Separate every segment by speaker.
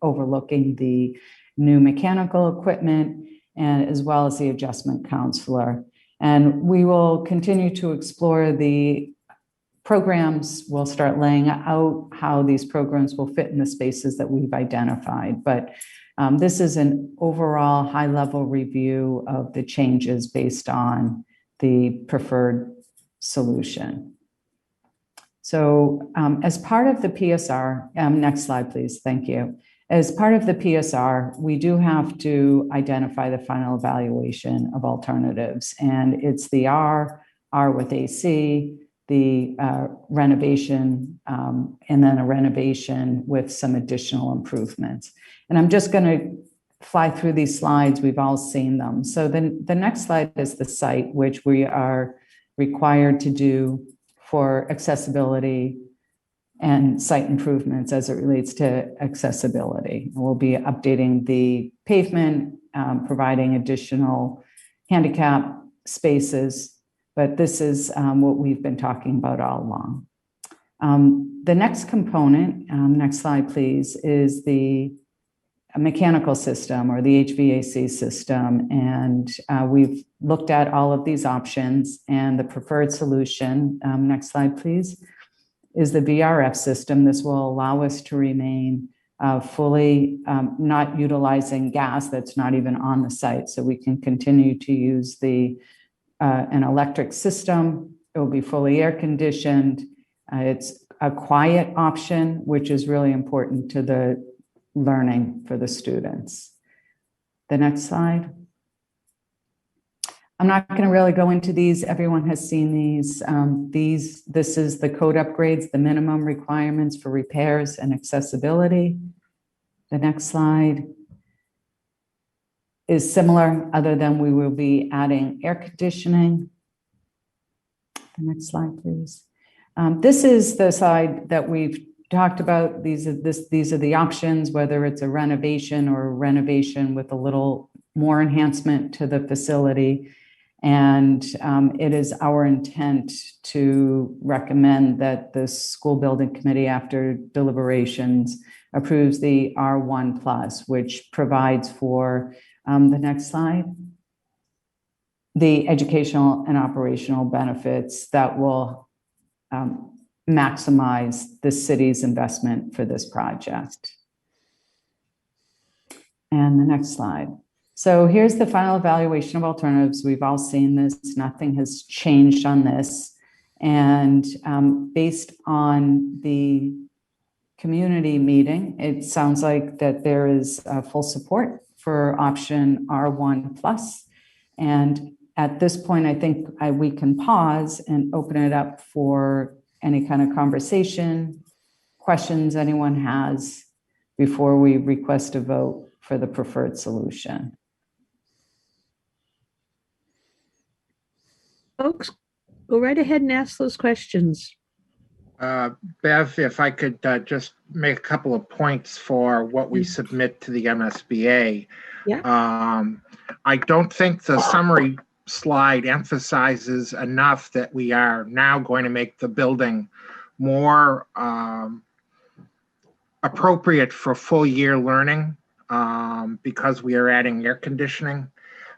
Speaker 1: overlooking the new mechanical equipment and as well as the adjustment counselor. And we will continue to explore the programs. We'll start laying out how these programs will fit in the spaces that we've identified. But this is an overall high-level review of the changes based on the preferred solution. So as part of the PSR, next slide, please, thank you. As part of the PSR, we do have to identify the final evaluation of alternatives, and it's the R with AC, the renovation, and then a renovation with some additional improvements. And I'm just going to fly through these slides. We've all seen them. So then the next slide is the site, which we are required to do for accessibility and site improvements as it relates to accessibility. We'll be updating the pavement, providing additional handicap spaces, but this is what we've been talking about all along. The next component, next slide please, is the mechanical system or the HVAC system. And we've looked at all of these options, and the preferred solution, next slide please, is the VRF system. This will allow us to remain fully not utilizing gas that's not even on the site. So we can continue to use an electric system. It will be fully air conditioned. It's a quiet option, which is really important to the learning for the students. The next slide. I'm not going to really go into these. Everyone has seen these. This is the code upgrades, the minimum requirements for repairs and accessibility. The next slide is similar, other than we will be adding air conditioning. The next slide, please. This is the slide that we've talked about. These are the options, whether it's a renovation or a renovation with a little more enhancement to the facility. And it is our intent to recommend that the school building committee, after deliberations, approves the R1+, which provides for the next slide, the educational and operational benefits that will maximize the city's investment for this project. And the next slide. So here's the final evaluation of alternatives. We've all seen this. Nothing has changed on this. And based on the community meeting, it sounds like that there is full support for option R1+. And at this point, I think we can pause and open it up for any kind of conversation, questions anyone has before we request a vote for the preferred solution.
Speaker 2: Folks, go right ahead and ask those questions.
Speaker 3: Bev, if I could just make a couple of points for what we submit to the MSBA.
Speaker 2: Yeah.
Speaker 3: I don't think the summary slide emphasizes enough that we are now going to make the building more appropriate for full year learning because we are adding air conditioning.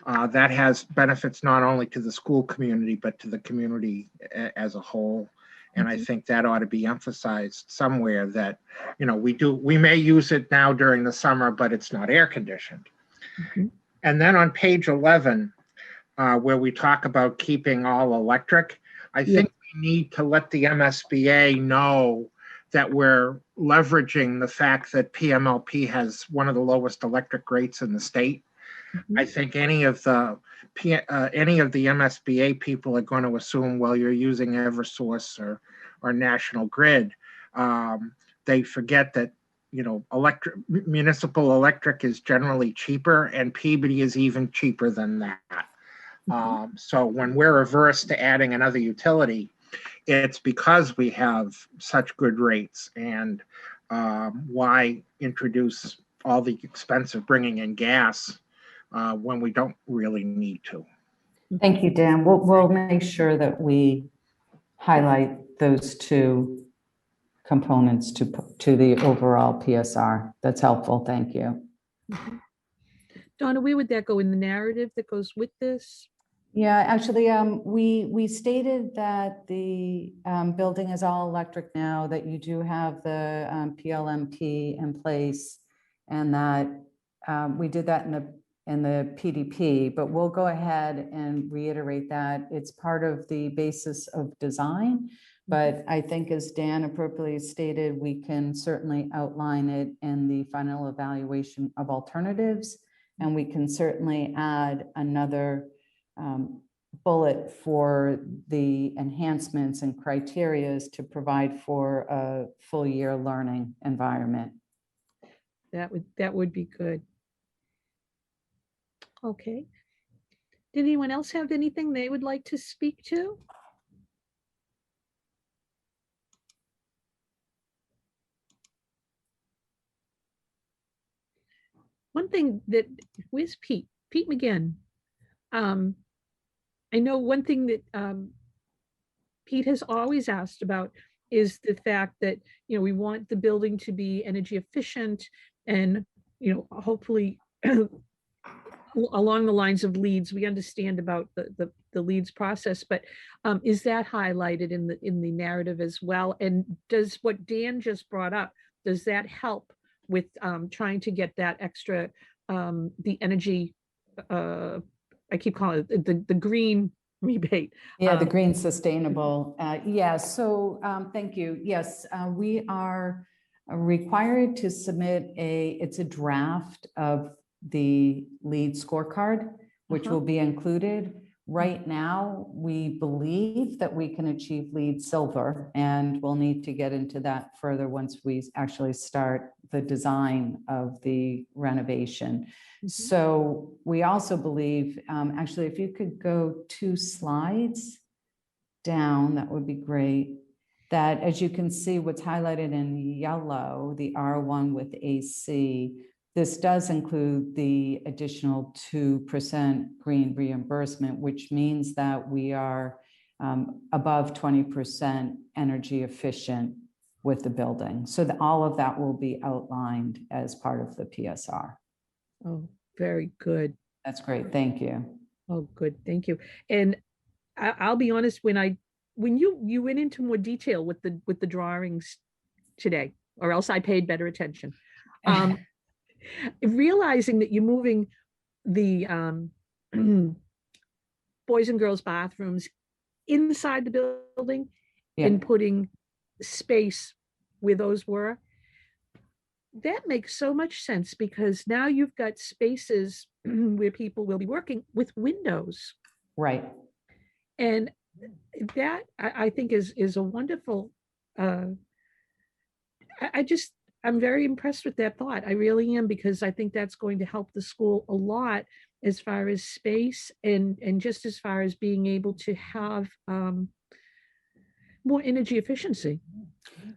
Speaker 3: That has benefits not only to the school community, but to the community as a whole. And I think that ought to be emphasized somewhere that, you know, we may use it now during the summer, but it's not air conditioned. And then on page 11, where we talk about keeping all electric, I think we need to let the MSBA know that we're leveraging the fact that PMLP has one of the lowest electric rates in the state. I think any of the MSBA people are going to assume, well, you're using Eversource or National Grid. They forget that, you know, municipal electric is generally cheaper, and Peabody is even cheaper than that. So when we're averse to adding another utility, it's because we have such good rates. And why introduce all the expense of bringing in gas when we don't really need to?
Speaker 1: Thank you, Dan. We'll make sure that we highlight those two components to the overall PSR. That's helpful. Thank you.
Speaker 2: Donna, where would that go in the narrative that goes with this?
Speaker 1: Yeah, actually, we stated that the building is all electric now, that you do have the PLMP in place, and that we did that in the PDP, but we'll go ahead and reiterate that it's part of the basis of design. But I think, as Dan appropriately stated, we can certainly outline it in the final evaluation of alternatives, and we can certainly add another bullet for the enhancements and criterias to provide for a full year learning environment.
Speaker 2: That would be good. Okay. Did anyone else have anything they would like to speak to? One thing that, where's Pete? Pete McGinn. I know one thing that Pete has always asked about is the fact that, you know, we want the building to be energy efficient and, you know, hopefully along the lines of LEEDs. We understand about the LEEDs process, but is that highlighted in the narrative as well? And does what Dan just brought up, does that help with trying to get that extra, the energy, I keep calling it the green rebate?
Speaker 1: Yeah, the green sustainable. Yeah, so thank you. Yes, we are required to submit it's a draft of the LEED scorecard, which will be included. Right now, we believe that we can achieve LEED silver, and we'll need to get into that further once we actually start the design of the renovation. So we also believe, actually, if you could go 2 slides down, that would be great. That, as you can see, what's highlighted in yellow, the R1 with AC, this does include the additional 2% green reimbursement, which means that we are above 20% energy efficient with the building. So all of that will be outlined as part of the PSR.
Speaker 2: Oh, very good.
Speaker 1: That's great. Thank you.
Speaker 2: Oh, good. Thank you. And I'll be honest, when you went into more detail with the drawings today, or else I paid better attention. Realizing that you're moving the boys and girls bathrooms inside the building and putting space where those were, that makes so much sense, because now you've got spaces where people will be working with windows.
Speaker 1: Right.
Speaker 2: And that I think is a wonderful, I'm very impressed with that thought. I really am, because I think that's going to help the school a lot as far as space and just as far as being able to have more energy efficiency.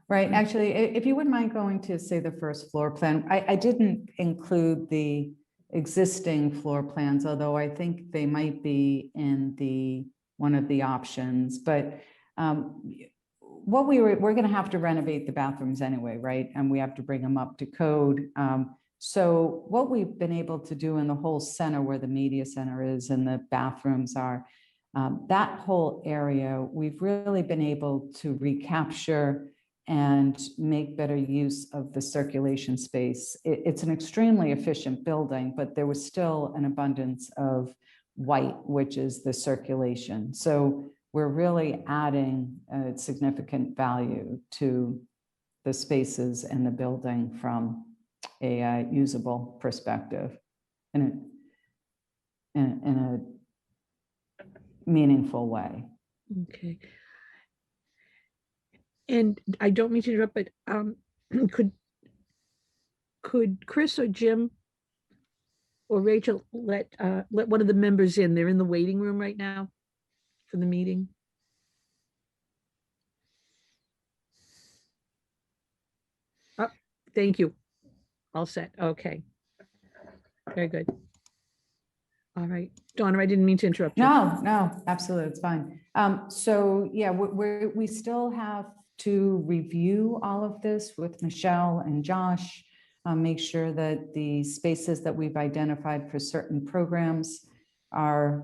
Speaker 1: Right. Actually, if you wouldn't mind going to, say, the first floor plan, I didn't include the existing floor plans, although I think they might be in one of the options. But what we're going to have to renovate the bathrooms anyway, right? And we have to bring them up to code. So what we've been able to do in the whole center, where the media center is and the bathrooms are, that whole area, we've really been able to recapture and make better use of the circulation space. It's an extremely efficient building, but there was still an abundance of white, which is the circulation. So we're really adding significant value to the spaces in the building from a usable perspective in a meaningful way.
Speaker 2: Okay. And I don't mean to interrupt, but could Chris or Jim or Rachel let one of the members in? They're in the waiting room right now for the meeting. Oh, thank you. All set. Okay. Very good. All right. Donna, I didn't mean to interrupt you.
Speaker 1: No, absolutely. It's fine. So yeah, we still have to review all of this with Michelle and Josh, make sure that the spaces that we've identified for certain programs are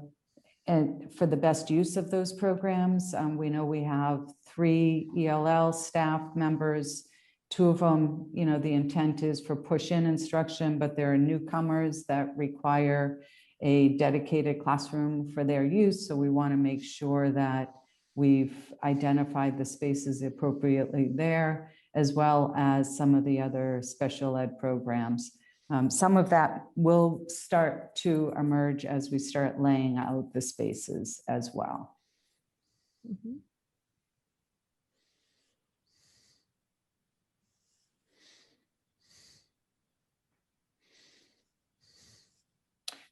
Speaker 1: and for the best use of those programs. We know we have 3 ELL staff members. 2 of them, the intent is for push-in instruction, but there are newcomers that require a dedicated classroom for their use. So we want to make sure that we've identified the spaces appropriately there, as well as some of the other special ed programs. Some of that will start to emerge as we start laying out the spaces as well.
Speaker 2: Mhm.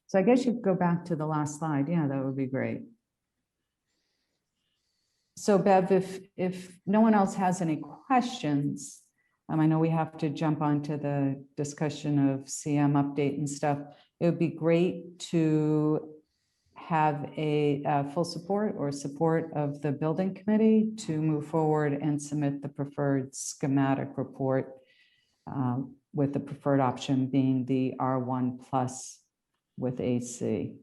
Speaker 1: So I guess you could go back to the last slide. Yeah, that would be great. So Bev, if no one else has any questions, I know we have to jump onto the discussion of CM update and stuff. It would be great to have a full support or support of the building committee to move forward and submit the preferred schematic report, with the preferred option being the R1 plus with AC.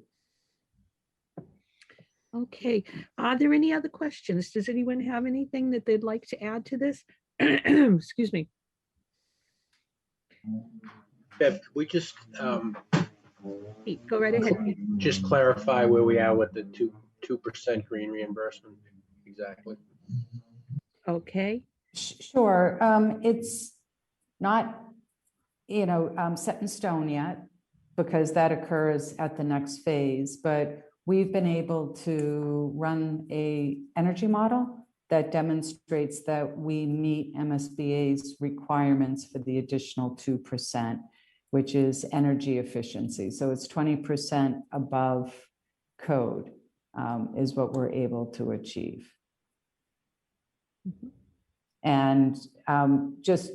Speaker 2: Okay, are there any other questions? Does anyone have anything that they'd like to add to this? Excuse me.
Speaker 4: Deb, we just
Speaker 2: Pete, go right ahead. Pete.
Speaker 4: just clarify where we are with the 2% green reimbursement exactly.
Speaker 2: Okay,
Speaker 1: Sure. It's not, set in stone yet, because that occurs at the next phase, but we've been able to run a energy model that demonstrates that we meet MSBA's requirements for the additional 2%, which is energy efficiency. So it's 20% above code, is what we're able to achieve.
Speaker 2: Mhm.
Speaker 1: And just,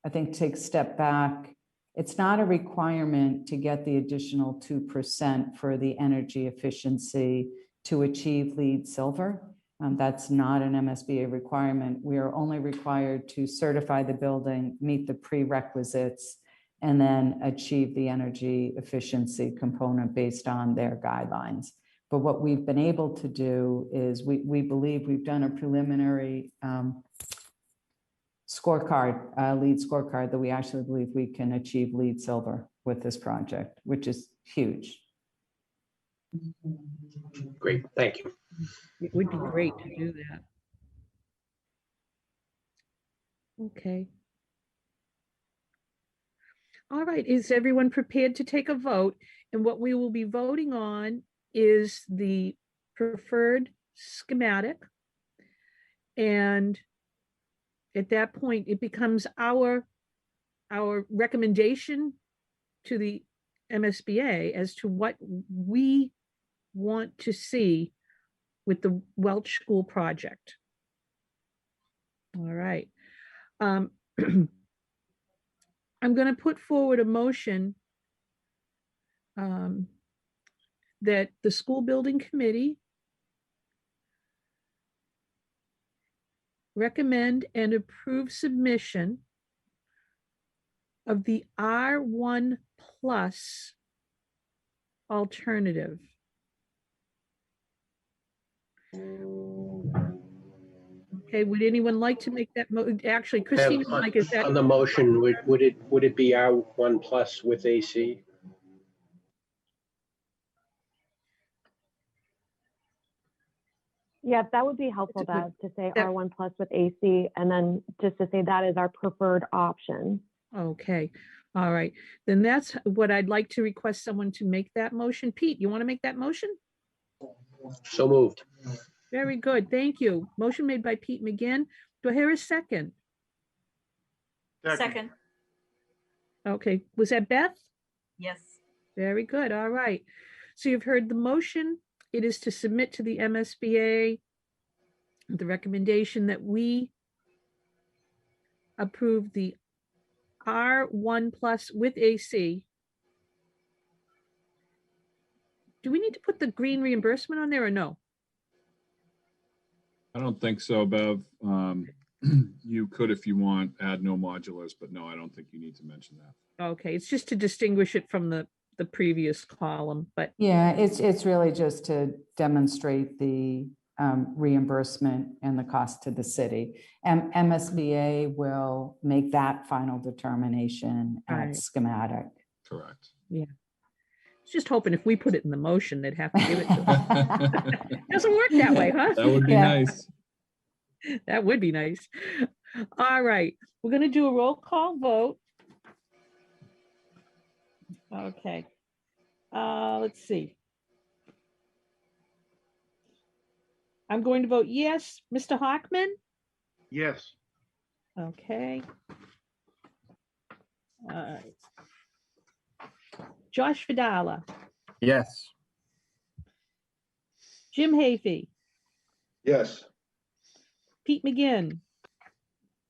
Speaker 1: I think, take a step back. It's not a requirement to get the additional 2% for the energy efficiency to achieve LEED Silver. That's not an MSBA requirement. We are only required to certify the building, meet the prerequisites, and then achieve the energy efficiency component based on their guidelines. But what we've been able to do is we believe we've done a preliminary scorecard, LEED scorecard, that we actually believe we can achieve LEED Silver with this project, which is huge.
Speaker 4: Great, thank you.
Speaker 2: It would be great to do that. Okay. All right, is everyone prepared to take a vote? And what we will be voting on is the preferred schematic. And at that point, it becomes our recommendation to the MSBA as to what we want to see with the Welch School project. All right. I'm going to put forward a motion that the school building committee recommend and approve submission of the R1 plus alternative. Okay, would anyone like to make that? Actually, Christine, Mike, is that
Speaker 4: On the motion, would it be R1 plus with AC?
Speaker 5: Yeah, that would be helpful,
Speaker 2: That's a
Speaker 5: Bev, to say
Speaker 2: that-
Speaker 5: R1 plus with AC, and then just to say that is our preferred option.
Speaker 2: Okay, all right. Then that's what I'd like to request someone to make that motion. Pete, you want to make that motion?
Speaker 4: So moved.
Speaker 2: Very good, thank you. Motion made by Pete McGinn. Do I hear a second?
Speaker 6: Second,
Speaker 2: Okay, was that Beth?
Speaker 6: yes.
Speaker 2: Very good, all right. So you've heard the motion. It is to submit to the MSBA the recommendation that we approve the R1 plus with AC. Do we need to put the green reimbursement on there or no?
Speaker 6: I don't think so, Bev. You could, if you want, add no modulars, but no, I don't think you need to mention that.
Speaker 2: Okay, it's just to distinguish it from the previous column, but
Speaker 1: Yeah, it's really just to demonstrate the reimbursement and the cost to the city. And MSBA will make that final determination at
Speaker 2: Right.
Speaker 1: schematic.
Speaker 6: Correct.
Speaker 2: just hoping if we put it in the motion, they'd have to give it to us. Doesn't work that way, huh?
Speaker 6: That would be
Speaker 1: Yeah.
Speaker 6: nice.
Speaker 2: That would be nice. All right, we're going to do a roll call vote. Okay. Let's see. I'm going to vote yes. Mr. Hockman?
Speaker 4: Yes.
Speaker 2: Okay. All right. Josh Vidala,
Speaker 4: Yes.
Speaker 2: Jim Hafey,
Speaker 4: Yes.
Speaker 2: Pete McGinn,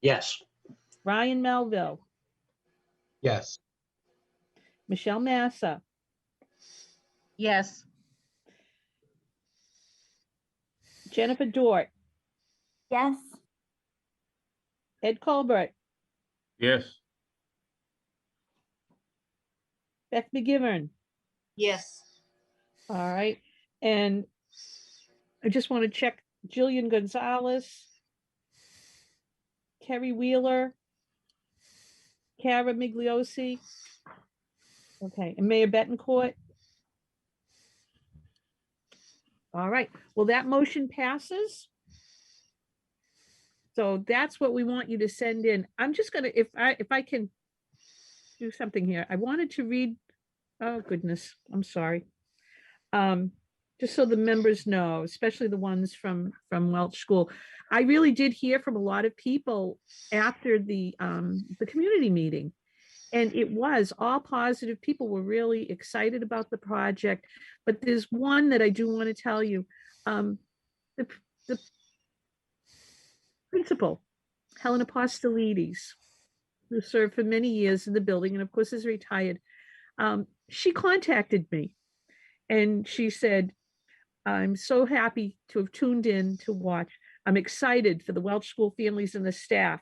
Speaker 4: Yes.
Speaker 2: Ryan Melville,
Speaker 4: Yes.
Speaker 2: Michelle Massa,
Speaker 7: Yes.
Speaker 2: Jennifer Dort,
Speaker 7: Yes.
Speaker 2: Ed Colbert,
Speaker 4: Yes.
Speaker 2: Beth McGivern.
Speaker 7: Yes.
Speaker 2: All right. And I just want to check Jillian Gonzalez, Kerry Wheeler, Cara Migliosi. Okay. And Mayor Betancourt. All right. Well, that motion passes. So that's what we want you to send in. I'm just going to, if I can do something here, I wanted to read, oh goodness, I'm sorry. Just so the members know, especially the ones from Welch School. I really did hear from a lot of people after the community meeting, and it was all positive. People were really excited about the project, but there's one that I do want to tell you. The principal, Helena Apostolides, who served for many years in the building and of course is retired, she contacted me and she said, I'm so happy to have tuned in to watch. I'm excited for the Welch School families and the staff.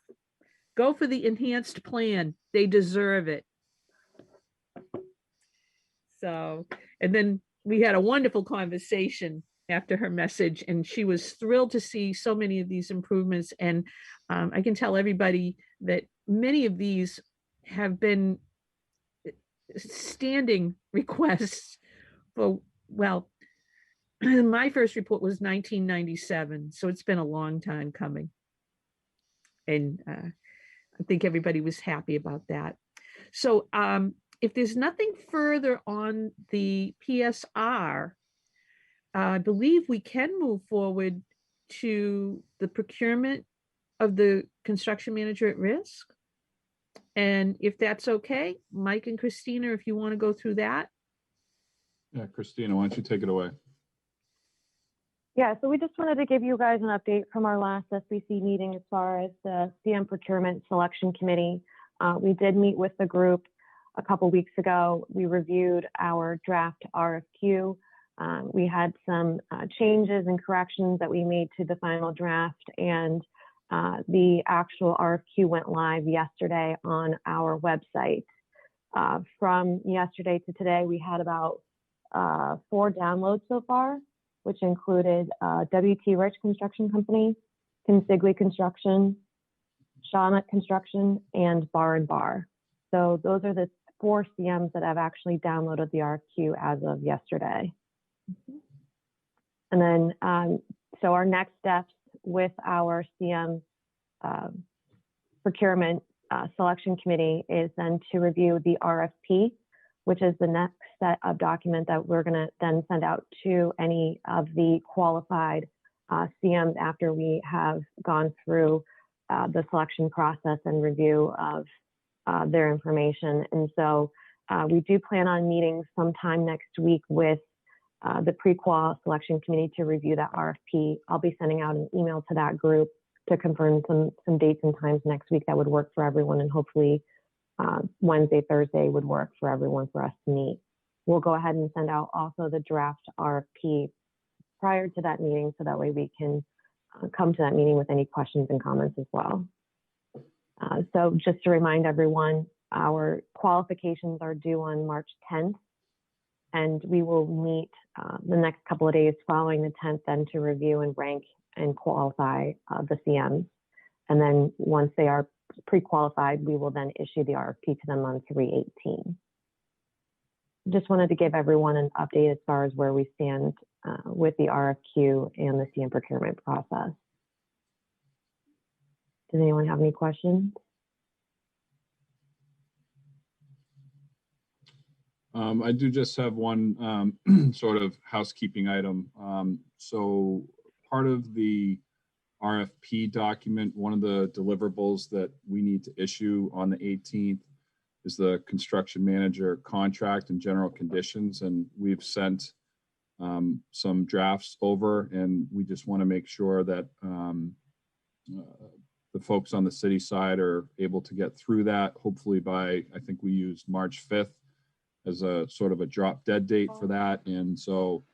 Speaker 2: Go for the enhanced plan. They deserve it. So, and then we had a wonderful conversation after her message, and she was thrilled to see so many of these improvements. And I can tell everybody that many of these have been standing requests for, well, my first report was 1997, so it's been a long time coming. And I think everybody was happy about that. So if there's nothing further on the PSR, I believe we can move forward to the procurement of the construction manager at risk. And if that's okay, Mike and Christina, if you want to go through that.
Speaker 6: Yeah, Christina, why don't you take it away?
Speaker 5: Yeah, so we just wanted to give you guys an update from our last SBC meeting as far as the CM Procurement Selection Committee. We did meet with the group a couple weeks ago. We reviewed our draft RFQ. We had some changes and corrections that we made to the final draft, and the actual RFQ went live yesterday on our website. From yesterday to today, we had about 4 downloads so far, which included W.T. Rich Construction Company, Consigli Construction, Shawnutt Construction, and Bar and Bar. So those are the 4 CMs that have actually downloaded the RFQ as of yesterday. And then, so our next steps with our CM procurement selection committee is then to review the RFP, which is the next set of document that we're going to then send out to any of the qualified CMs after we have gone through the selection process and review of their information. And so we do plan on meeting sometime next week with the pre-qual selection committee to review that RFP. I'll be sending out an email to that group to confirm some dates and times next week that would work for everyone, and hopefully Wednesday, Thursday would work for everyone for us to meet. We'll go ahead and send out also the draft RFP prior to that meeting, so that way we can come to that meeting with any questions and comments as well. So just to remind everyone, our qualifications are due on March 10th, and we will meet the next couple of days following the 10th then to review and rank and qualify the CMs. And then once they are pre-qualified, we will then issue the RFP to them on 3/18. Just wanted to give everyone an update as far as where we stand with the RFQ and the CM procurement process. Does anyone have any questions?
Speaker 6: I do just have one sort of housekeeping item. So part of the RFP document, one of the deliverables that we need to issue on the 18th is the construction manager contract and general conditions. And we've sent some drafts over, and we just want to make sure that the folks on the city side are able to get through that, hopefully by, I think we used March 5th as a sort of a drop dead date for that. And so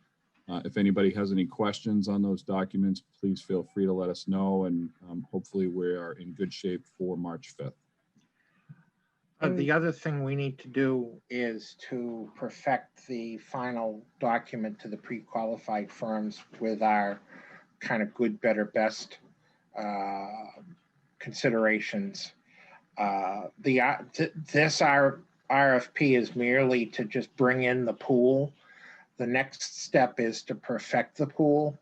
Speaker 6: if anybody has any questions on those documents, please feel free to let us know. And hopefully we are in good shape for March 5th.
Speaker 3: The other thing we need to do is to perfect the final document to the pre-qualified firms with our kind of good, better, best considerations. This RFP is merely to just bring in the pool. The next step is to perfect the pool.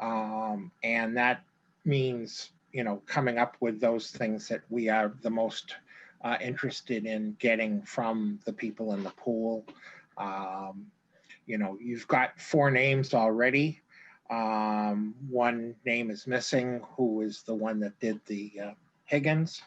Speaker 3: And that means, coming up with those things that we are the most interested in getting from the people in the pool. You've got 4 names already. One name is missing, who is the one that did the Higgins.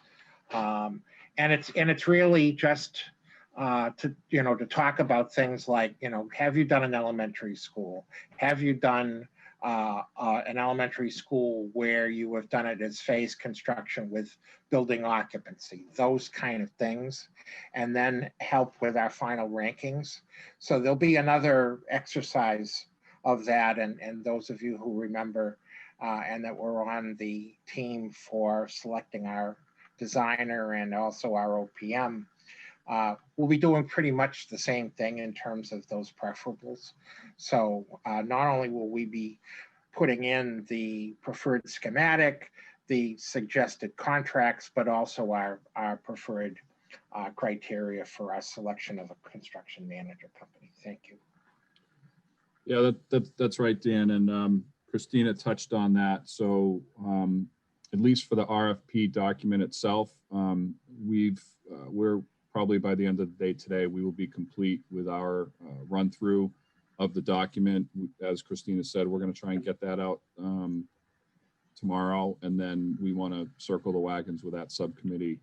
Speaker 3: And it's really just to talk about things like, have you done an elementary school? Have you done an elementary school where you have done it as phase construction with building occupancy, those kind of things, and then help with our final rankings. So there'll be another exercise of that. And those of you who remember and that were on the team for selecting our designer and also our OPM, we'll be doing pretty much the same thing in terms of those preferables. So not only will we be putting in the preferred schematic, the suggested contracts, but also our preferred criteria for our selection of a construction manager company. Thank you.
Speaker 6: Yeah, that's right, Dan. And Christina touched on that. So at least for the RFP document itself, we're probably by the end of the day today, we will be complete with our run through of the document. As Christina said, we're going to try and get that out tomorrow. And then we want to circle the wagons with that subcommittee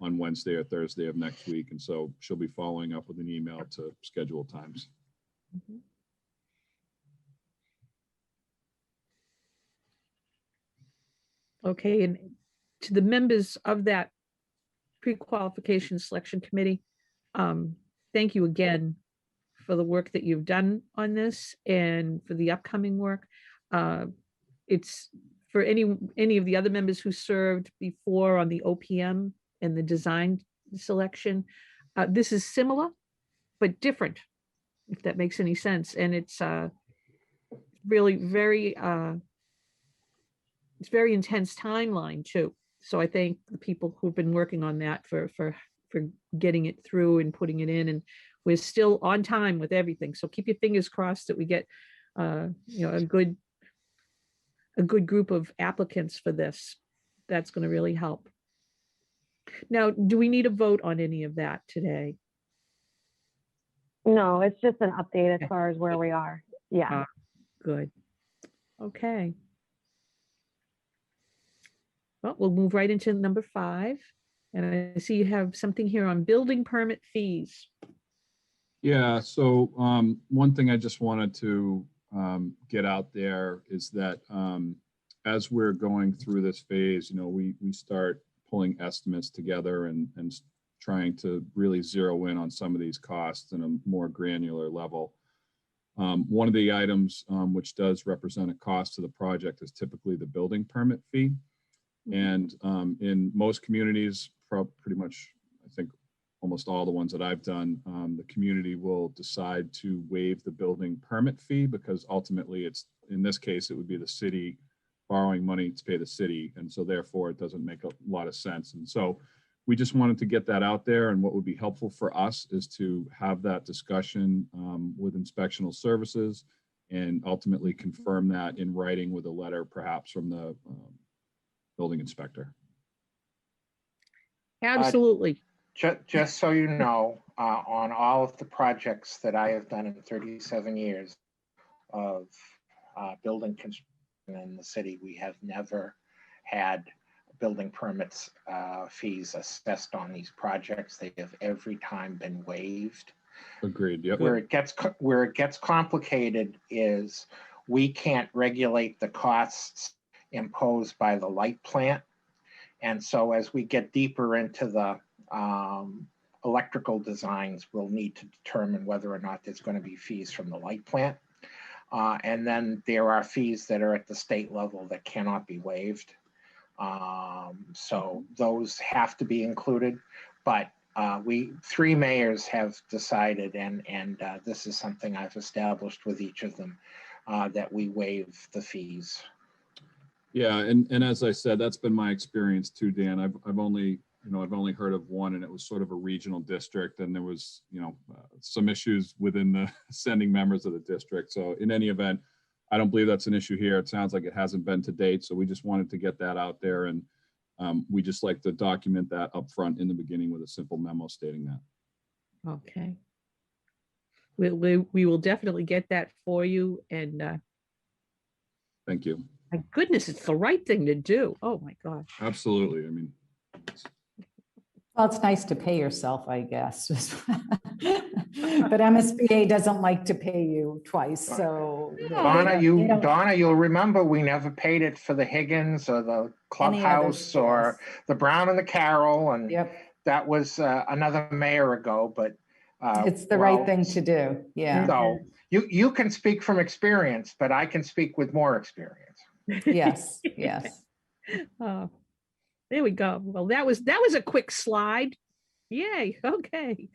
Speaker 6: on Wednesday or Thursday of next week. And so she'll be following up with an email to schedule times.
Speaker 2: Mm-hmm. Okay, and to the members of that pre-qualification selection committee, thank you again for the work that you've done on this and for the upcoming work. It's for any of the other members who served before on the OPM and the design selection. This is similar, but different, if that makes any sense. And it's really it's very intense timeline too. So I thank the people who've been working on that for getting it through and putting it in. And we're still on time with everything. So keep your fingers crossed that we get a good group of applicants for this. That's going to really help. Now, do we need a vote on any of that today?
Speaker 5: No, it's just an update as far as where we are. Yeah.
Speaker 2: Good. Okay. Well, we'll move right into number 5. And I see you have something here on building permit fees.
Speaker 6: Yeah, so one thing I just wanted to get out there is that as we're going through this phase, we start pulling estimates together and trying to really zero in on some of these costs in a more granular level. One of the items which does represent a cost to the project is typically the building permit fee. And in most communities, pretty much, I think almost all the ones that I've done, the community will decide to waive the building permit fee because ultimately it's, in this case, it would be the city borrowing money to pay the city. And so therefore it doesn't make a lot of sense. And so we just wanted to get that out there. And what would be helpful for us is to have that discussion with inspectional services and ultimately confirm that in writing with a letter, perhaps from the building inspector.
Speaker 2: Absolutely.
Speaker 3: Just so you know, on all of the projects that I have done in 37 years of building construction in the city, we have never had building permits fees assessed on these projects. They have every time been waived.
Speaker 6: Agreed. Yep.
Speaker 3: Where it gets complicated is we can't regulate the costs imposed by the light plant. And so as we get deeper into the electrical designs, we'll need to determine whether or not there's going to be fees from the light plant. And then there are fees that are at the state level that cannot be waived. So those have to be included, but three mayors have decided, and this is something I've established with each of them, that we waive the fees.
Speaker 6: Yeah, and as I said, that's been my experience too, Dan. I've only heard of one, and it was sort of a regional district, and there was some issues within the sending members of the district. So in any event, I don't believe that's an issue here. It sounds like it hasn't been to date, so we just wanted to get that out there, and we just like to document that up front in the beginning with a simple memo stating that.
Speaker 2: Okay. We will definitely get that for you, and
Speaker 6: Thank you.
Speaker 2: my goodness, it's the right thing to do. Oh my God.
Speaker 6: Absolutely. I mean,
Speaker 1: Well, it's nice to pay yourself, I guess. But MSBA doesn't like to pay you twice, so.
Speaker 3: Donna, you'll remember we never paid it for the Higgins or the Clubhouse or the Brown and the Carroll, and that was another mayor ago, but
Speaker 1: it's the right thing to do. Yeah.
Speaker 3: So you can speak from experience, but I can speak with more experience.
Speaker 1: Yes, yes.
Speaker 2: There we go. Well, that was a quick slide. Yay. Okay.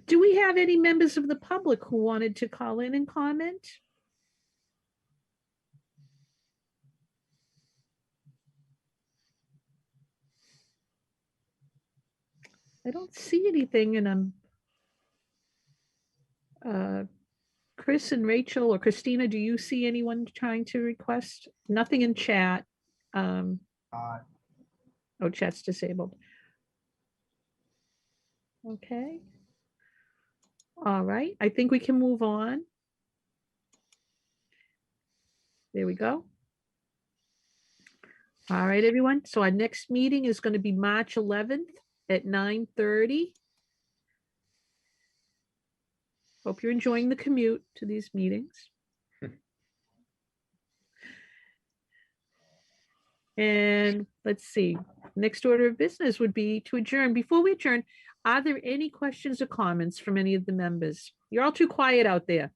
Speaker 2: Do we have any members of the public who wanted to call in and comment? I don't see anything, and I'm Chris and Rachel or Christina, do you see anyone trying to request? Nothing in chat. Oh, chat's disabled. Okay. All right, I think we can move on. There we go. All right, everyone. So our next meeting is going to be March 11th at 9:30. Hope you're enjoying the commute to these meetings. And let's see, next order of business would be to adjourn. Before we adjourn, are there any questions or comments from any of the members? You're all too quiet out there.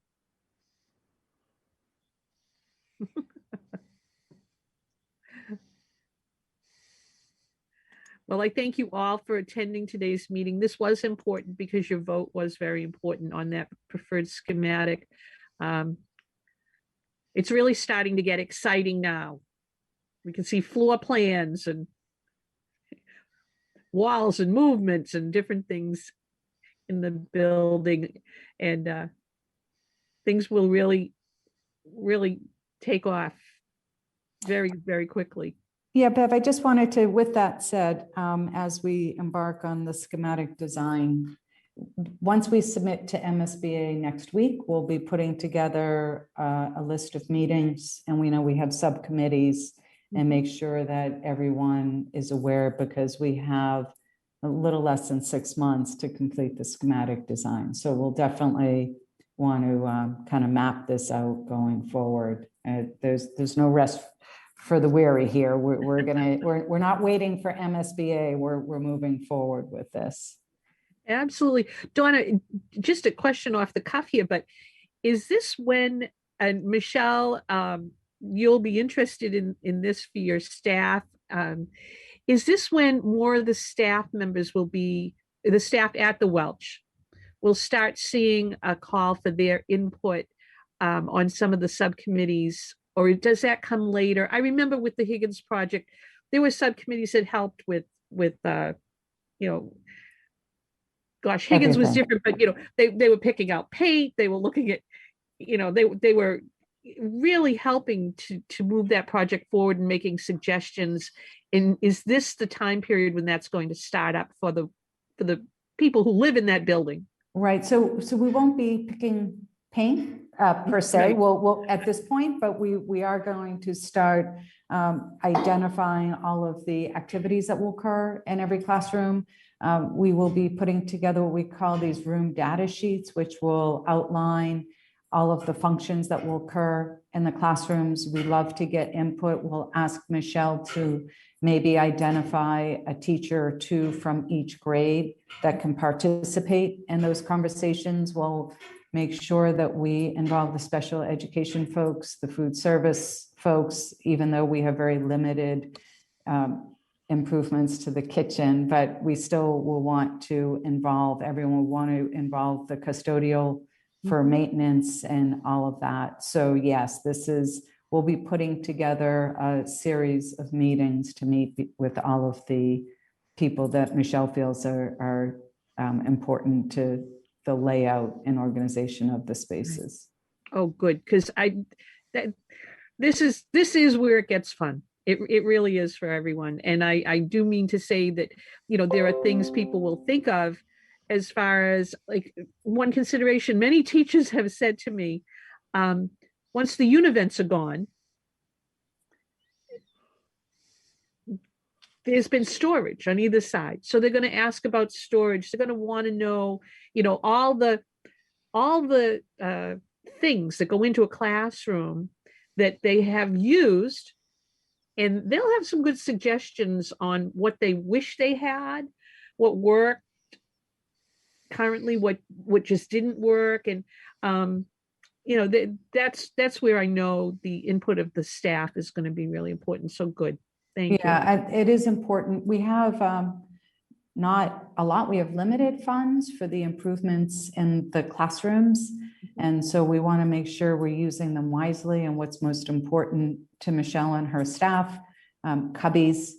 Speaker 2: Well, I thank you all for attending today's meeting. This was important because your vote was very important on that preferred schematic. It's really starting to get exciting now. We can see floor plans and walls and movements and different things in the building, and things will really, really take off very, very quickly.
Speaker 1: Yeah, Bev, I just wanted to, with that said, as we embark on the schematic design, once we submit to MSBA next week, we'll be putting together a list of meetings, and we know we have subcommittees, and make sure that everyone is aware, because we have a little less than 6 months to complete the schematic design. So we'll definitely want to kind of map this out going forward. There's no rest for the weary here. We're not waiting for MSBA. We're moving forward with this.
Speaker 2: Absolutely. Donna, just a question off the cuff here, but is this when, and Michelle, you'll be interested in this for your staff. Is this when more of the staff members will be, the staff at the Welch will start seeing a call for their input on some of the subcommittees, or does that come later? I remember with the Higgins project, there were subcommittees that helped with gosh, Higgins was
Speaker 1: Everything.
Speaker 2: different, but they were picking out paint, they were looking at, they were really helping to move that project forward and making suggestions. And is this the time period when that's going to start up for the people who live in that building?
Speaker 1: Right. So we won't be picking paint per se.
Speaker 2: Right.
Speaker 1: We'll at this point, but we are going to start identifying all of the activities that will occur in every classroom. We will be putting together what we call these room data sheets, which will outline all of the functions that will occur in the classrooms. We love to get input. We'll ask Michelle to maybe identify a teacher or two from each grade that can participate in those conversations. We'll make sure that we involve the special education folks, the food service folks, even though we have very limited improvements to the kitchen, but we still will want to involve everyone. We want to involve the custodial for maintenance and all of that. So yes, we'll be putting together a series of meetings to meet with all of the people that Michelle feels are important to the layout and organization of the spaces.
Speaker 2: Oh, good, because this is where it gets fun. It really is for everyone. And I do mean to say that, there are things people will think of as far as like one consideration. Many teachers have said to me, once the univents are gone, there's been storage on either side. So they're going to ask about storage. They're going to want to know, all the things that go into a classroom that they have used. And they'll have some good suggestions on what they wish they had, what worked currently, what just didn't work. And, that's where I know the input of the staff is going to be really important. So good. Thank you.
Speaker 1: Yeah, it is important. We have not a lot. We have limited funds for the improvements in the classrooms. And so we want to make sure we're using them wisely and what's most important to Michelle and her staff, cubbies,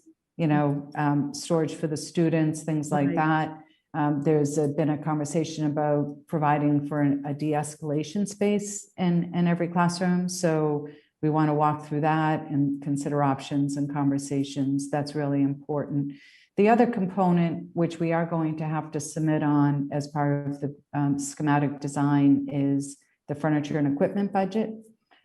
Speaker 1: storage for the students, things like that. There's been a conversation about providing for a de-escalation space in every classroom. So we want to walk through that and consider options and conversations. That's really important. The other component, which we are going to have to submit on as part of the schematic design, is the furniture and equipment budget.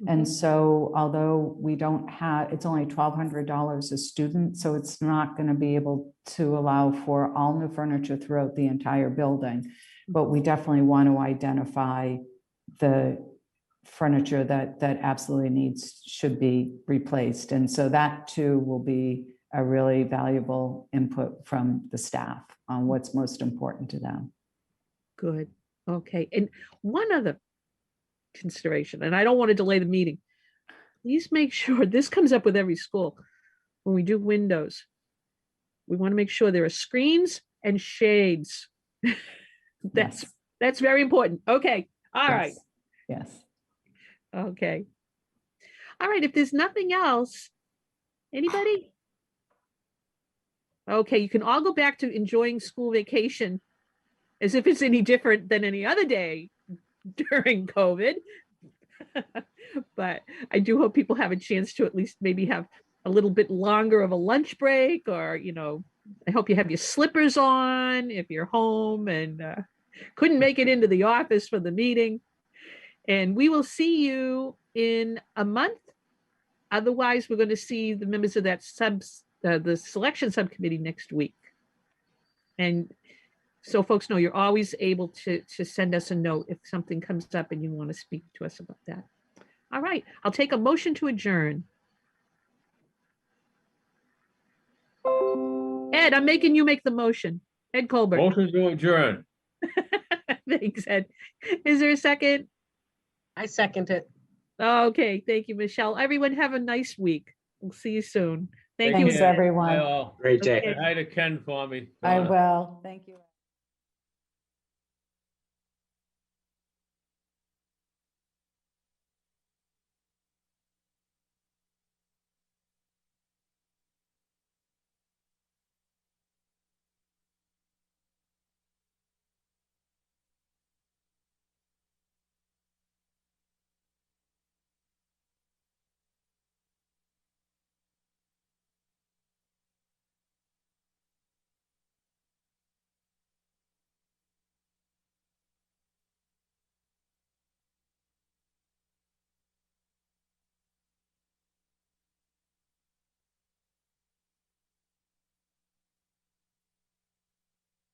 Speaker 1: And so although we don't have, it's only $1,200 a student, so it's not going to be able to allow for all new furniture throughout the entire building. But we definitely want to identify the furniture that absolutely should be replaced. And so that too will be a really valuable input from the staff on what's most important to them.
Speaker 2: Good. Okay. And one other consideration, and I don't want to delay the meeting. Please make sure, this comes up with every school, when we do windows, we want to make sure there are screens and shades. That's very important. Okay. All right.
Speaker 1: Yes.
Speaker 2: Okay. All right. If there's nothing else, anybody? Okay. You can all go back to enjoying school vacation as if it's any different than any other day during COVID. But I do hope people have a chance to at least maybe have a little bit longer of a lunch break, or, I hope you have your slippers on if you're home and couldn't make it into the office for the meeting. And we will see you in a month. Otherwise, we're going to see the members of that the selection subcommittee next week. And so folks know you're always able to send us a note if something comes up and you want to speak to us about that. All right, I'll take a motion to adjourn. Ed, I'm making you make the motion. Ed Colbert.
Speaker 8: Motion to adjourn.
Speaker 2: Thanks, Ed. Is there a second?
Speaker 4: I second it.
Speaker 2: Okay, thank you, Michelle. Everyone have a nice week. We'll see you soon. Thank you.
Speaker 1: Thanks,
Speaker 2: again.
Speaker 1: everyone.
Speaker 8: Bye all.
Speaker 4: Great day.
Speaker 2: Okay.
Speaker 8: Say hi to Ken for me.
Speaker 1: I
Speaker 8: Donna.
Speaker 1: will. Thank you.